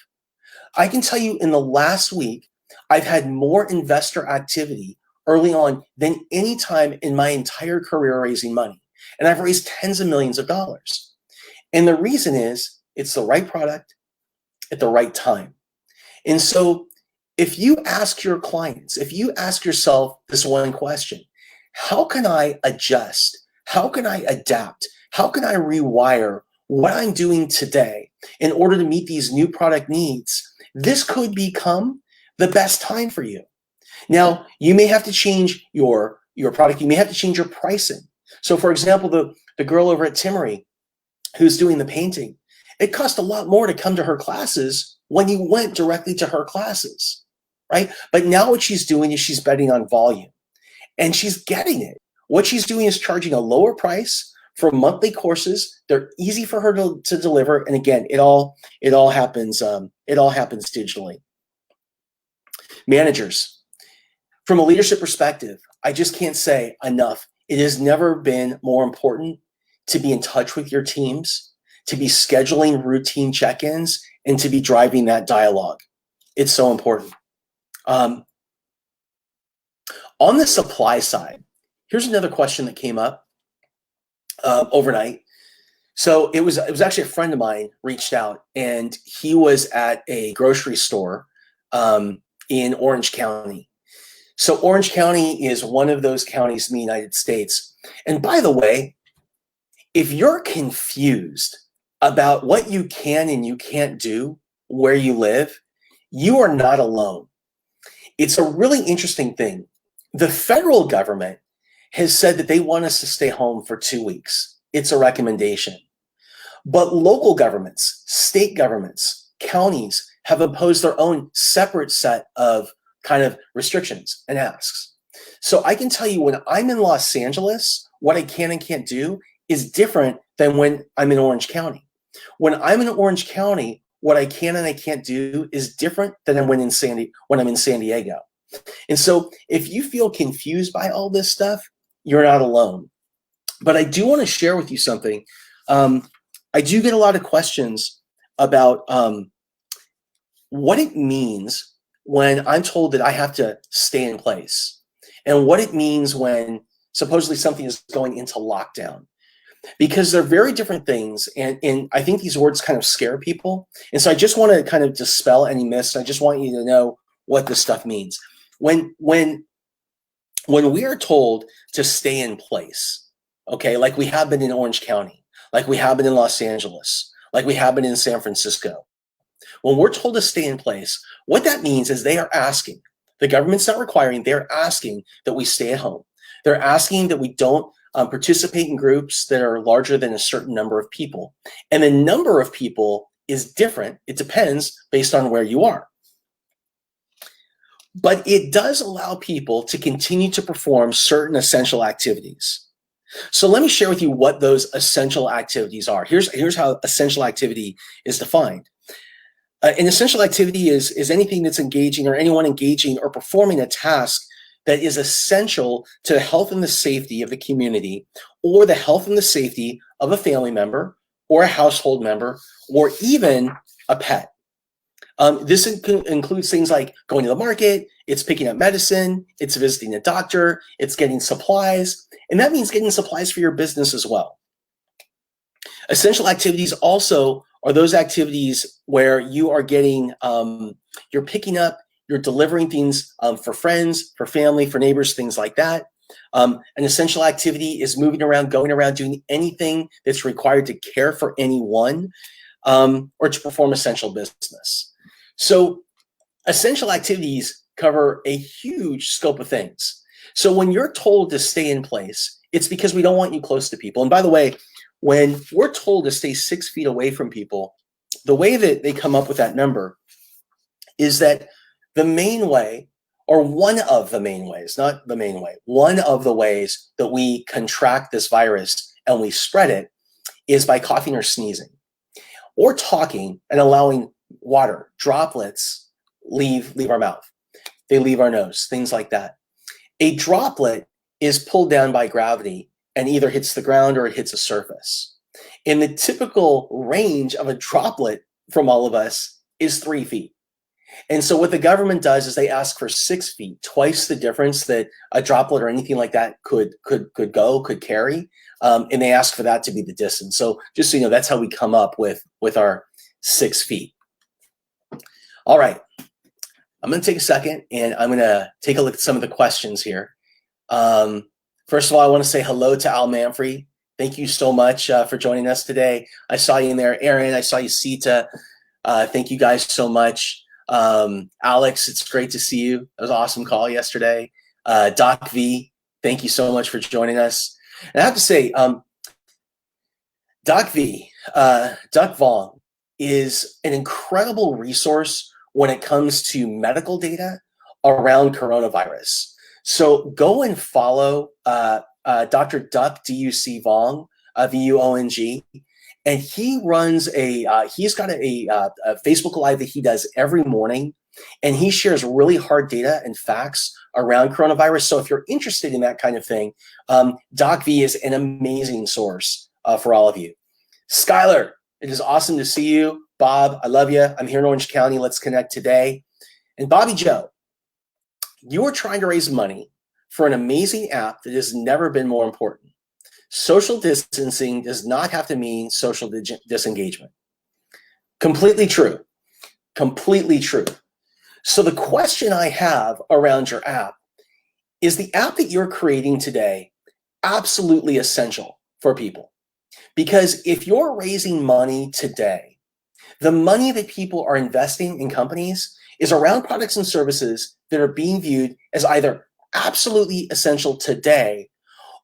I can tell you in the last week, I've had more investor activity early on than any time in my entire career raising money. And I've raised tens of millions of dollars. And the reason is it's the right product at the right time. And so if you ask your clients, if you ask yourself this one question, how can I adjust? How can I adapt? How can I rewire what I'm doing today in order to meet these new product needs? This could become the best time for you. Now, you may have to change your product. You may have to change your pricing. So for example, the girl over at Timmery who's doing the painting, it cost a lot more to come to her classes when you went directly to her classes, right? But now what she's doing is she's betting on volume and she's getting it. What she's doing is charging a lower price for monthly courses. They're easy for her to deliver. And again, it all happens digitally. Managers, from a leadership perspective, I just can't say enough. It has never been more important to be in touch with your teams, to be scheduling routine check-ins, and to be driving that dialogue. It's so important. Um, on the supply side, here's another question that came up overnight. So it was actually a friend of mine reached out, and he was at a grocery store in Orange County. So Orange County is one of those counties in the United States. And by the way, if you're confused about what you can and you can't do where you live, you are not alone. It's a really interesting thing. The federal government has said that they want us to stay home for 2 weeks. It's a recommendation. But local governments, state governments, counties have imposed their own separate set of kind of restrictions and asks. So I can tell you, when I'm in Los Angeles, what I can and can't do is different than when I'm in Orange County. When I'm in Orange County, what I can and I can't do is different than when I'm in San Diego. And so if you feel confused by all this stuff, you're not alone. But I do want to share with you something. I do get a lot of questions about what it means when I'm told that I have to stay in place, and what it means when supposedly something is going into lockdown, because they're very different things. And I think these words kind of scare people. And so I just want to kind of dispel any myths. I just want you to know what this stuff means. When we are told to stay in place, okay, like we have been in Orange County, like we have been in Los Angeles, like we have been in San Francisco, when we're told to stay in place, what that means is they are asking, the government's not requiring, they're asking that we stay at home. They're asking that we don't participate in groups that are larger than a certain number of people. And the number of people is different. It depends based on where you are. But it does allow people to continue to perform certain essential activities. So let me share with you what those essential activities are. Here's how essential activity is defined. An essential activity is anything that's engaging, or anyone engaging or performing a task that is essential to the health and the safety of the community, or the health and the safety of a family member, or a household member, or even a pet. This includes things like going to the market, it's picking up medicine, it's visiting a doctor, it's getting supplies, and that means getting supplies for your business as well. Essential activities also are those activities where you are getting, you're picking up, you're delivering things for friends, for family, for neighbors, things like that. An essential activity is moving around, going around, doing anything that's required to care for anyone, or to perform essential business. So essential activities cover a huge scope of things. So when you're told to stay in place, it's because we don't want you close to people. And by the way, when we're told to stay 6 feet away from people, the way that they come up with that number is that the main way, or one of the main ways, not the main way, one of the ways that we contract this virus and we spread it is by coughing or sneezing, or talking and allowing water droplets leave our mouth. They leave our nose, things like that. A droplet is pulled down by gravity and either hits the ground or it hits a surface. And the typical range of a droplet from all of us is 3 feet. And so what the government does is they ask for 6 feet, twice the difference that a droplet or anything like that could carry. And they ask for that to be the distance. So just so you know, that's how we come up with our 6 feet. All right, I'm going to take a second and I'm going to take a look at some of the questions here. First of all, I want to say hello to Al Manfrey. Thank you so much for joining us today. I saw you in there, Aaron. I saw you, Sita. Thank you guys so much. Alex, it's great to see you. That was an awesome call yesterday. Doc V, thank you so much for joining us. And I have to say, Doc V, Doc Vong, is an incredible resource when it comes to medical data around coronavirus. So go and follow Dr. Duck, D-U-C Vong, V-U-O-N-G. And he runs he's got a Facebook Live that he does every morning. And he shares really hard data and facts around coronavirus. So if you're interested in that kind of thing, Doc V is an amazing source for all of you. Skylar, it is awesome to see you. Bob, I love you. I'm here in Orange County. Let's connect today. And Bobby Joe, You are trying to raise money for an amazing app that has never been more important. Social distancing does not have to mean social disengagement. Completely true. Completely true. So the question I have around your app is the app that you're creating today absolutely essential for people? Because if you're raising money today, the money that people are investing in companies is around products and services that are being viewed as either absolutely essential today,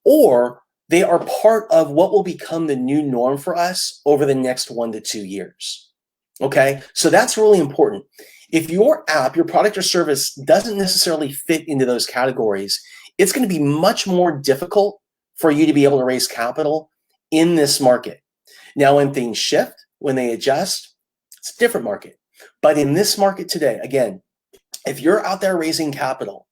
or they are part of what will become the new norm for us over the next 1 to 2 years. Okay, so that's really important. If your app, your product or service doesn't necessarily fit into those categories, it's going to be much more difficult for you to be able to raise capital in this market. Now, when things shift, when they adjust, it's a different market. But in this market today, again, if you're out there raising capital,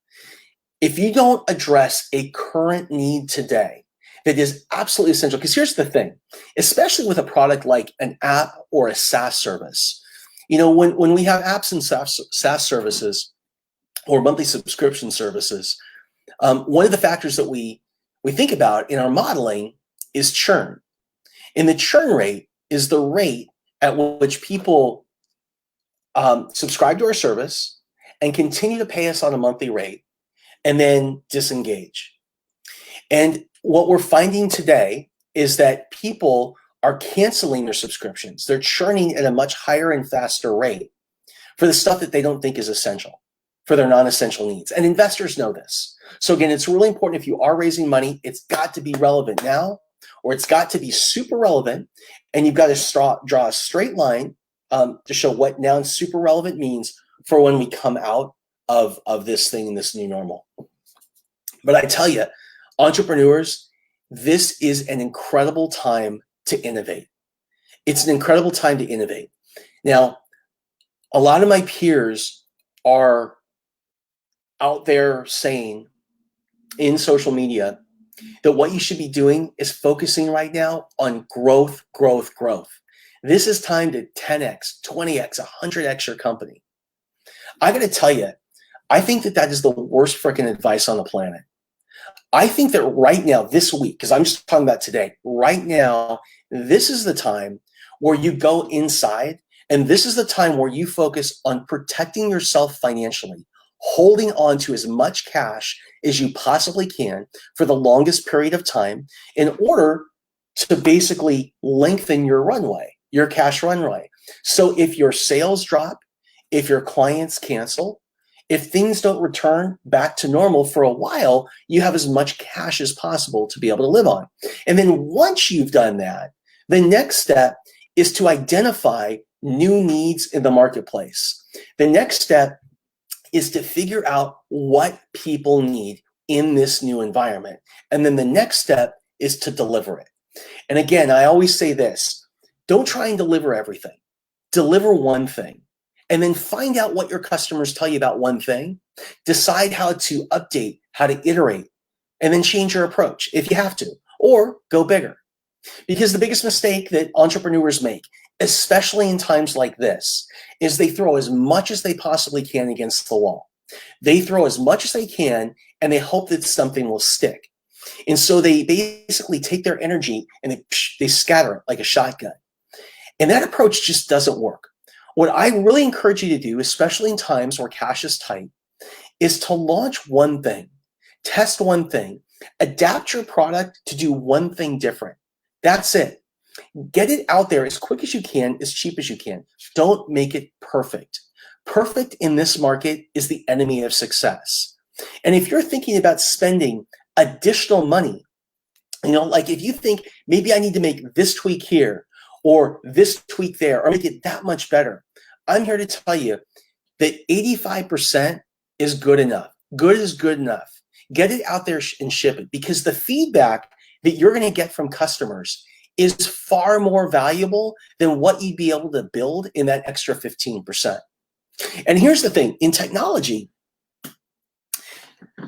if you don't address a current need today that is absolutely essential, because here's the thing, especially with a product like an app or a SaaS service, you know, when we have apps and SaaS services or monthly subscription services, one of the factors that we think about in our modeling is churn. And the churn rate is the rate at which people subscribe to our service and continue to pay us on a monthly rate and then disengage. And what we're finding today is that people are canceling their subscriptions. They're churning at a much higher and faster rate for the stuff that they don't think is essential, for their non-essential needs. And investors know this. So again, it's really important if you are raising money, it's got to be relevant now, or it's got to be super relevant, and you've got to draw a straight line to show what now super relevant means for when we come out of this thing, this new normal. But I tell you, entrepreneurs, this is an incredible time to innovate. It's an incredible time to innovate. Now, a lot of my peers are out there saying in social media that what you should be doing is focusing right now on growth, growth, growth. This is time to 10x, 20x, 100x your company. I got to tell you, I think that is the worst freaking advice on the planet. I think that right now, this week, because I'm just talking about today, right now, this is the time where you go inside, and this is the time where you focus on protecting yourself financially, holding on to as much cash as you possibly can for the longest period of time in order to basically lengthen your runway, your cash runway. So if your sales drop, if your clients cancel, if things don't return back to normal for a while, you have as much cash as possible to be able to live on. And then once you've done that, the next step is to identify new needs in the marketplace. The next step is to figure out what people need in this new environment. And then the next step is to deliver it. And again, I always say this, don't try and deliver everything. Deliver one thing. And then find out what your customers tell you about one thing, decide how to update, how to iterate, and then change your approach if you have to, or go bigger. Because the biggest mistake that entrepreneurs make, especially in times like this, is they throw as much as they possibly can against the wall. They throw as much as they can, and they hope that something will stick. And so they basically take their energy and they scatter it like a shotgun. And that approach just doesn't work. What I really encourage you to do, especially in times where cash is tight, is to launch one thing, test one thing, adapt your product to do one thing different. That's it. Get it out there as quick as you can, as cheap as you can. Don't make it perfect. Perfect in this market is the enemy of success. And if you're thinking about spending additional money, you know, like if you think maybe I need to make this tweak here or this tweak there or make it that much better, I'm here to tell you that 85% is good enough. Good is good enough. Get it out there and ship it, because the feedback that you're going to get from customers is far more valuable than what you'd be able to build in that extra 15%. And here's the thing, in technology,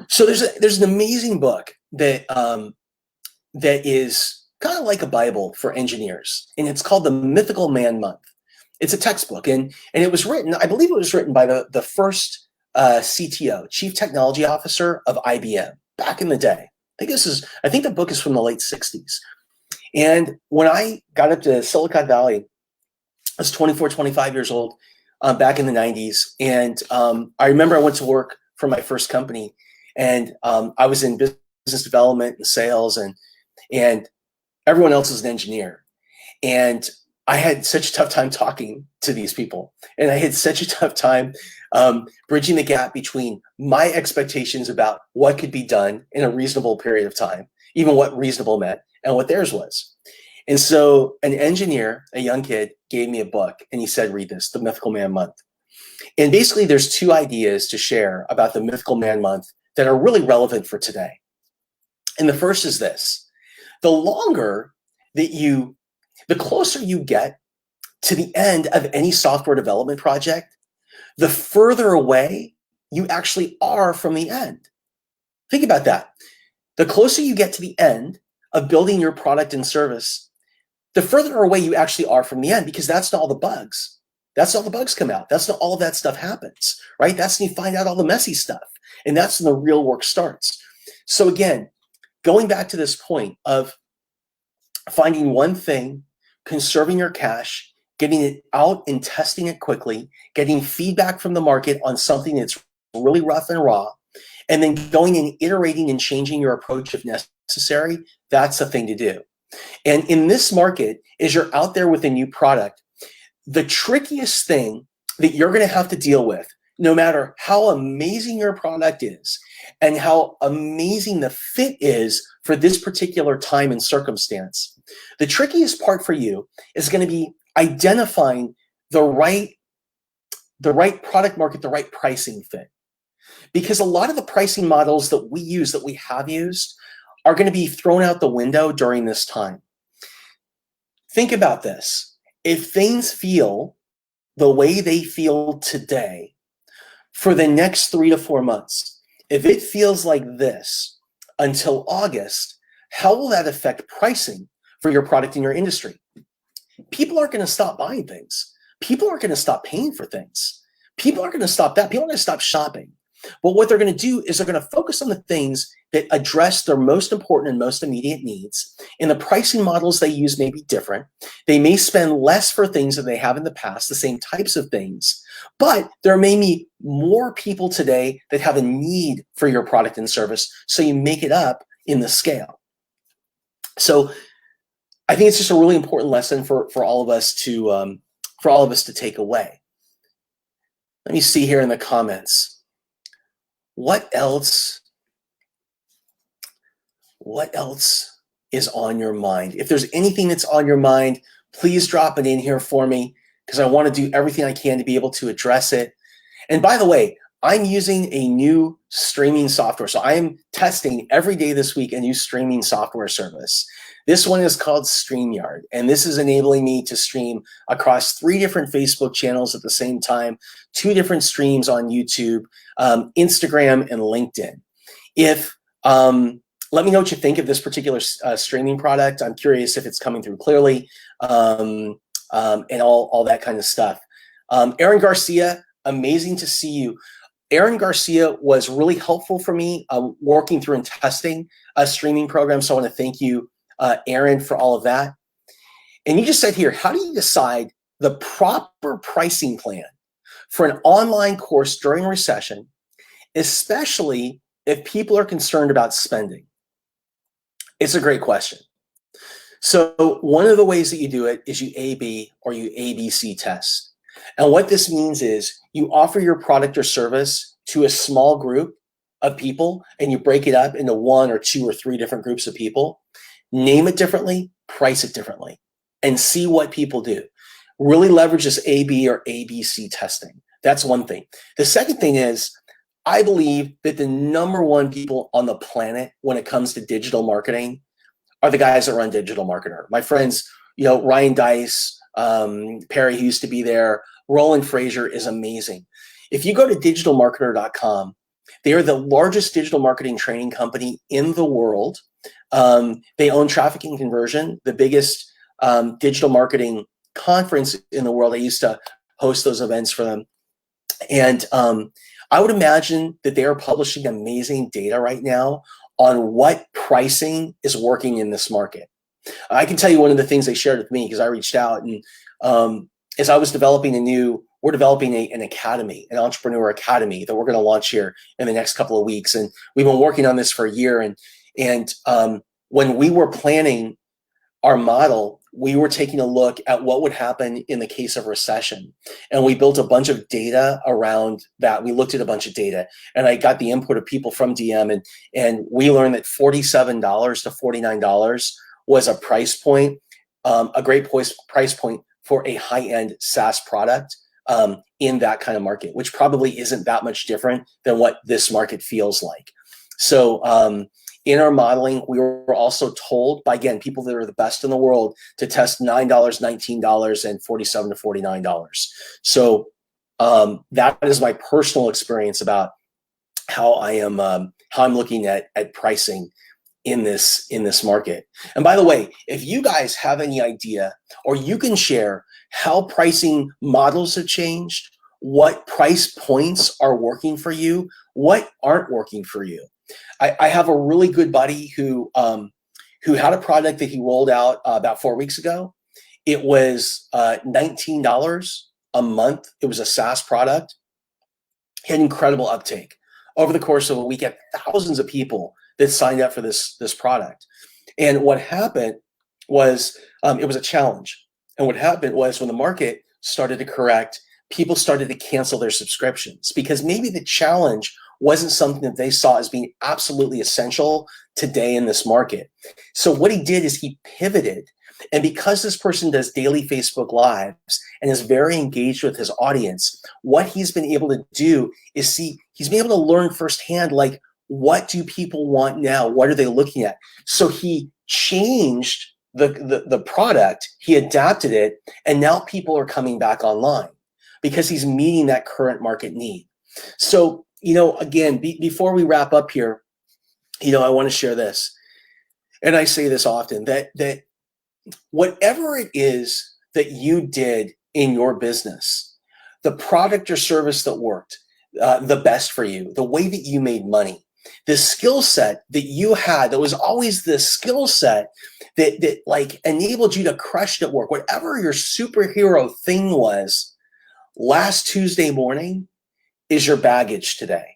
so there's an amazing book that that is kind of like a Bible for engineers, and it's called The Mythical Man Month. It's a textbook, and it was written, I believe it was written by the first CTO, Chief Technology Officer of IBM back in the day. I think the book is from the late 60s. And when I got up to Silicon Valley, I was 24, 25 years old back in the 90s. And I remember I went to work for my first company, and I was in business development and sales, and everyone else was an engineer. And I had such a tough time talking to these people. And I had such a tough time bridging the gap between my expectations about what could be done in a reasonable period of time, even what reasonable meant, and what theirs was. And so an engineer, a young kid, gave me a book, and he said, read this, The Mythical Man Month. And basically there's two ideas to share about the Mythical Man Month that are really relevant for today. And the first is this: the closer you get to the end of any software development project, the further away you actually are from the end. Think about that. The closer you get to the end of building your product and service, the further away you actually are from the end, because that's not all the bugs. That's not all the bugs come out. That's not all of that stuff happens, right? That's when you find out all the messy stuff. And that's when the real work starts. So again, going back to this point of finding one thing, conserving your cash, getting it out and testing it quickly, getting feedback from the market on something that's really rough and raw, and then going and iterating and changing your approach if necessary, that's the thing to do. And in this market, as you're out there with a new product, the trickiest thing that you're going to have to deal with, no matter how amazing your product is and how amazing the fit is for this particular time and circumstance, the trickiest part for you is going to be identifying the right product market, the right pricing fit. Because a lot of the pricing models that we have used, are going to be thrown out the window during this time. Think about this. If things feel the way they feel today for the next 3 to 4 months, if it feels like this until August, how will that affect pricing for your product in your industry? People aren't going to stop buying things. People aren't going to stop paying for things. People aren't going to stop that. People aren't going to stop shopping. But what they're going to do is they're going to focus on the things that address their most important and most immediate needs. And the pricing models they use may be different. They may spend less for things than they have in the past, the same types of things. But there may be more people today that have a need for your product and service, so you make it up in the scale. So I think it's just a really important lesson for all of us to take away. Let me see here in the comments. What else is on your mind? If there's anything that's on your mind, please drop it in here for me, because I want to do everything I can to be able to address it. And by the way, I'm using a new streaming software. So I am testing every day this week a new streaming software service. This one is called StreamYard, and this is enabling me to stream across 3 different Facebook channels at the same time, 2 different streams on YouTube, Instagram, and LinkedIn. Let me know what you think of this particular streaming product. I'm curious if it's coming through clearly, and all that kind of stuff. Aaron Garcia, amazing to see you. Aaron Garcia was really helpful for me working through and testing a streaming program, so I want to thank you, Aaron, for all of that. And you just said here, how do you decide the proper pricing plan for an online course during a recession, especially if people are concerned about spending? It's a great question. So one of the ways that you do it is you A/B or you ABC test. And what this means is you offer your product or service to a small group of people, and you break it up into 1 or 2 or 3 different groups of people. Name it differently, price it differently, and see what people do. Really leverage this A/B or ABC testing. That's one thing. The second thing is, I believe that the #1 people on the planet when it comes to digital marketing are the guys that run Digital Marketer. My friends, Ryan Dice, Perry, who used to be there, Roland Frazier is amazing. If you go to digitalmarketer.com, they are the largest digital marketing training company in the world. They own Traffic and Conversion, the biggest digital marketing conference in the world. I used to host those events for them. And I would imagine that they are publishing amazing data right now on what pricing is working in this market. I can tell you one of the things they shared with me, because I reached out, and as I was developing we're developing an academy, an entrepreneur academy that we're going to launch here in the next couple of weeks. And we've been working on this for a year. And when we were planning our model, we were taking a look at what would happen in the case of recession. And we built a bunch of data around that. We looked at a bunch of data, and I got the input of people from DM, and we learned that $47 to $49 was a price point, a great price point for a high-end SaaS product in that kind of market, which probably isn't that much different than what this market feels like. So in our modeling, we were also told by, again, people that are the best in the world to test $9, $19, and $47 to $49. So that is my personal experience about how I'm looking at pricing in this market. And by the way, if you guys have any idea, or you can share how pricing models have changed, what price points are working for you, what aren't working for you. I have a really good buddy who had a product that he rolled out about 4 weeks ago. It was $19 a month. It was a SaaS product. He had incredible uptake. Over the course of a week, had thousands of people that signed up for this product. And what happened was it was a challenge. And what happened was, when the market started to correct, people started to cancel their subscriptions, because maybe the challenge wasn't something that they saw as being absolutely essential today in this market. So what he did is he pivoted. And because this person does daily Facebook Lives and is very engaged with his audience, what he's been able to do is he's been able to learn firsthand, like, what do people want now? What are they looking at? So he changed the product, he adapted it, and now people are coming back online because he's meeting that current market need. So, again, before we wrap up here, I want to share this. And I say this often, that whatever it is that you did in your business, the product or service that worked the best for you, the way that you made money, the skill set that you had, that was always the skill set that like enabled you to crush it at work, whatever your superhero thing was last Tuesday morning, is your baggage today.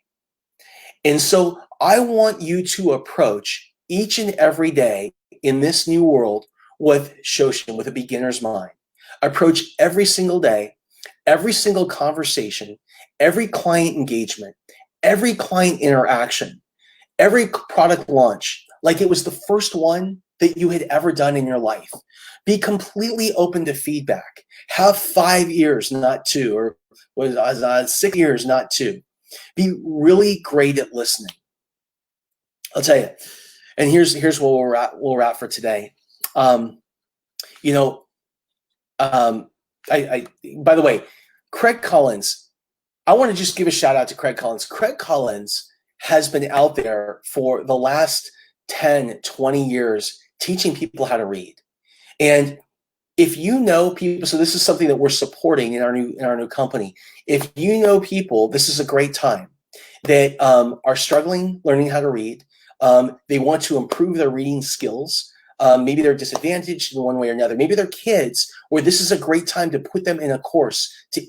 And so I want you to approach each and every day in this new world with Shoshin, with a beginner's mind. Approach every single day, every single conversation, every client engagement, every client interaction, every product launch like it was the first one that you had ever done in your life. Be completely open to feedback. Have 5 years, not 2, or 6 years, not 2. Be really great at listening. I'll tell you. And here's where we'll wrap for today. By the way, Craig Collins, I want to just give a shout out to Craig Collins. Craig Collins has been out there for the last 10, 20 years teaching people how to read. And if you know people, so this is something that we're supporting in our new company. If you know people, this is a great time, that are struggling learning how to read. They want to improve their reading skills. Maybe they're disadvantaged in one way or another. Maybe they're kids where this is a great time to put them in a course to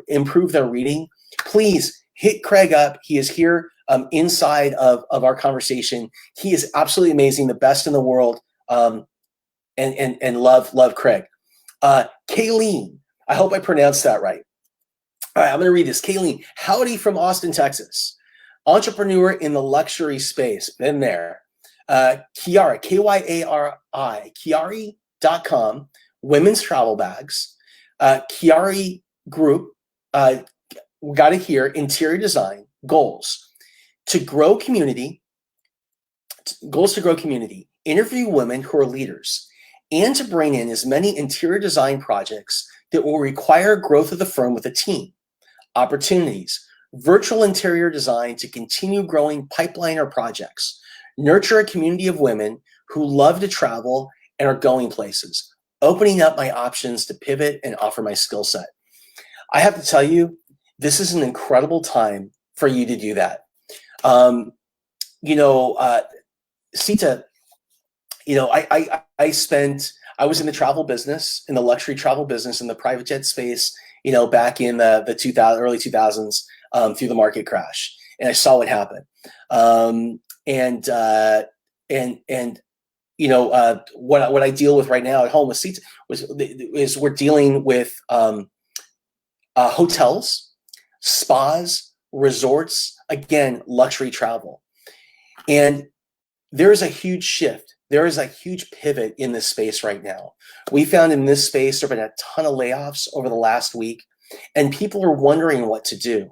improve their reading. Please hit Craig up. He is here inside of our conversation. He is absolutely amazing, the best in the world, and love Craig. Kayleen, I hope I pronounced that right. All right, I'm going to read this. Kayleen, howdy from Austin, Texas. Entrepreneur in the luxury space. Been there. Kyari, Kyari, Kyari.com, women's travel bags. Kyari Group, got it here, interior design, goals to grow community, interview women who are leaders, and to bring in as many interior design projects that will require growth of the firm with a team. Opportunities, virtual interior design to continue growing pipeline or projects. Nurture a community of women who love to travel and are going places. Opening up my options to pivot and offer my skill set. I have to tell you, this is an incredible time for you to do that. Sita, I was in the travel business, in the luxury travel business, in the private jet space, back in the early 2000s, through the market crash, and I saw what happened. What I deal with right now at home with Sita is we're dealing with hotels, spas, resorts, again, luxury travel. And there is a huge shift. There is a huge pivot in this space right now. We found in this space there have been a ton of layoffs over the last week, and people are wondering what to do.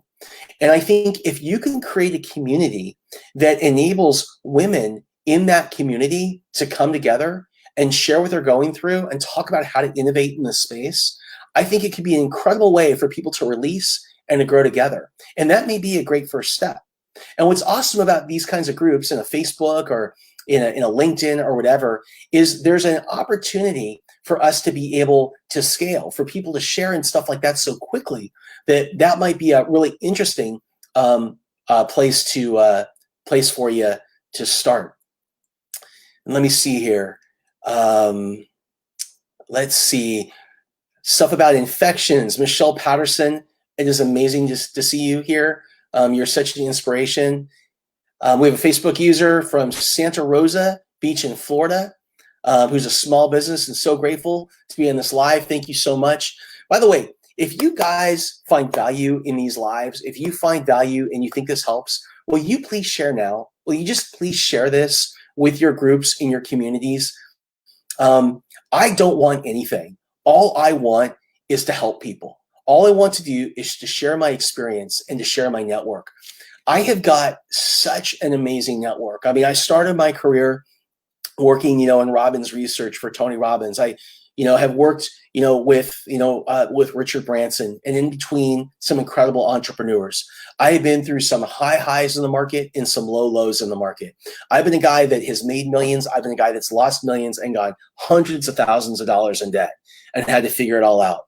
And I think if you can create a community that enables women in that community to come together and share what they're going through and talk about how to innovate in this space, I think it could be an incredible way for people to release and to grow together. And that may be a great first step. And what's awesome about these kinds of groups in a Facebook or in a LinkedIn or whatever is there's an opportunity for us to be able to scale, for people to share and stuff like that so quickly that might be a really interesting place for you to start. And let me see here. Let's see. Stuff about infections. Michelle Patterson, it is amazing to see you here. You're such an inspiration. We have a Facebook user from Santa Rosa Beach in Florida, who's a small business and so grateful to be in this live. Thank you so much. By the way, if you guys find value in these lives, if you find value and you think this helps, will you please share now? Will you just please share this with your groups in your communities? I don't want anything. All I want is to help people. All I want to do is to share my experience and to share my network. I have got such an amazing network. I mean, I started my career working, in Robbins research for Tony Robbins. I, have worked, with Richard Branson, and in between some incredible entrepreneurs. I have been through some high highs in the market and some low lows in the market. I've been a guy that has made millions. I've been a guy that's lost millions and got hundreds of thousands of dollars in debt and had to figure it all out.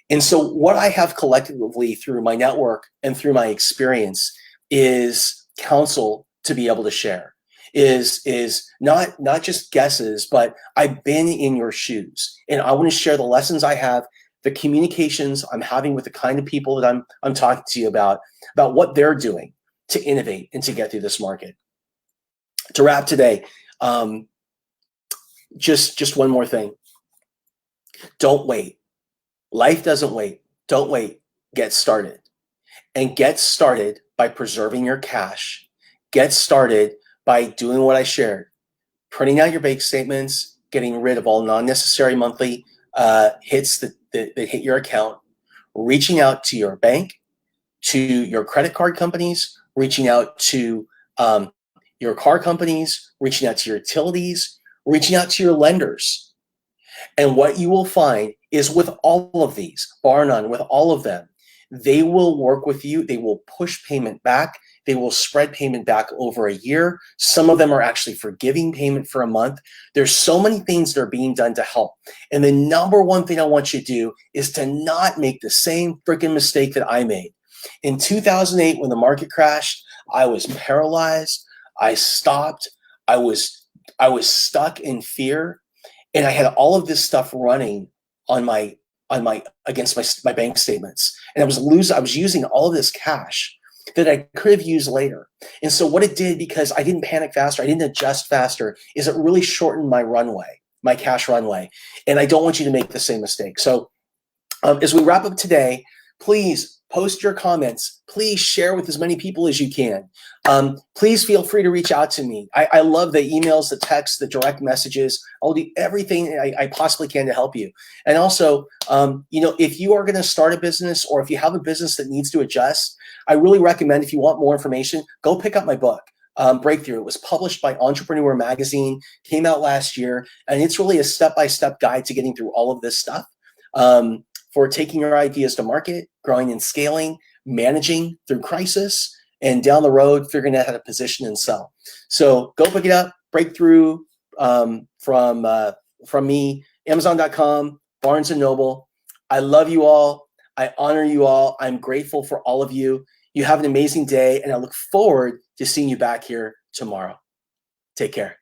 And so what I have collectively through my network and through my experience is counsel to be able to share, is not just guesses, but I've been in your shoes, and I want to share the lessons I have, the communications I'm having with the kind of people that I'm talking to you about what they're doing to innovate and to get through this market. To wrap today, just one more thing. Don't wait. Life doesn't wait. Don't wait. Get started. And get started by preserving your cash. Get started by doing what I shared. Printing out your bank statements, getting rid of all non-necessary monthly hits that hit your account, reaching out to your bank, to your credit card companies, reaching out to your car companies, reaching out to your utilities, reaching out to your lenders. And what you will find is with all of these, bar none, with all of them, they will work with you. They will push payment back. They will spread payment back over a year. Some of them are actually forgiving payment for a month. There's so many things that are being done to help. And the number one thing I want you to do is to not make the same freaking mistake that I made. In 2008, when the market crashed, I was paralyzed. I stopped. I was stuck in fear. And I had all of this stuff running against my bank statements. And I was using all of this cash that I could have used later. And so what it did, because I didn't panic faster, I didn't adjust faster, is it really shortened my runway, my cash runway. And I don't want you to make the same mistake. So as we wrap up today, please post your comments. Please share with as many people as you can. Please feel free to reach out to me. I love the emails, the texts, the direct messages. I'll do everything I possibly can to help you. And also, if you are going to start a business, or if you have a business that needs to adjust, I really recommend, if you want more information, go pick up my book, Breakthrough. It was published by Entrepreneur Magazine, came out last year, and it's really a step-by-step guide to getting through all of this stuff. For taking your ideas to market, growing and scaling, managing through crisis, and down the road, figuring out how to position and sell. So go pick it up, Breakthrough, from me, Amazon.com, Barnes & Noble. I love you all. I honor you all. I'm grateful for all of you. You have an amazing day, and I look forward to seeing you back here tomorrow. Take care.